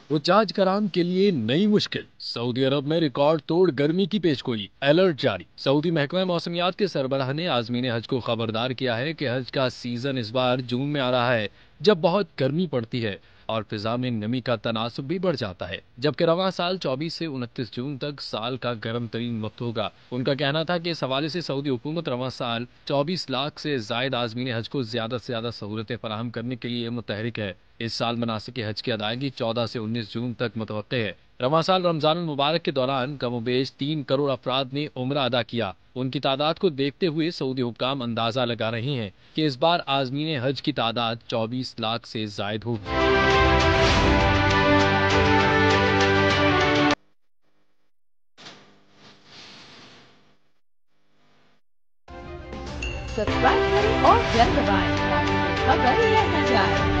उचाज कराम के लिए नई मुश्किल। सऊदी अरब में रिकॉर्ड तोड़ गर्मी की पेशगोई, अलर्ट जारी। सऊदी महकमा मौसमियात के सरबराह ने आजमीन हज को खबरदार किया है कि हज का सीजन इस बार जून में आ रहा है, जब बहुत गर्मी पड़ती है और फिजा में नमी का तनासुब भी बढ़ जाता है, जबकि रवां साल 24 से 29 जून तक साल का गर्म तरीन वक्त होगा। उनका कहना था कि इस हवाले से सऊदी हुकूमत रवां साल 24 लाख से जायद आजमीन हज को ज्यादा से ज्यादा सहूलतें फराहम करने के लिए मुतहरिक है। इस साल मनासिक हज की अदायगी 14 से 19 जून तक मुतवक्के है। रवां साल रमजान मुबारक के दौरान कमोबेश 3 करोड़ अफराद ने उम्रा अदा किया। उनकी तादाद को देखते हुए सऊदी हुक्काम अंदाजा लगा रहे हैं कि इस बार आजमीन हज की तादाद 24 लाख से जायद होगी। सब्सक्राइब करें और बेल दबाएं ताकि खबर न जाए।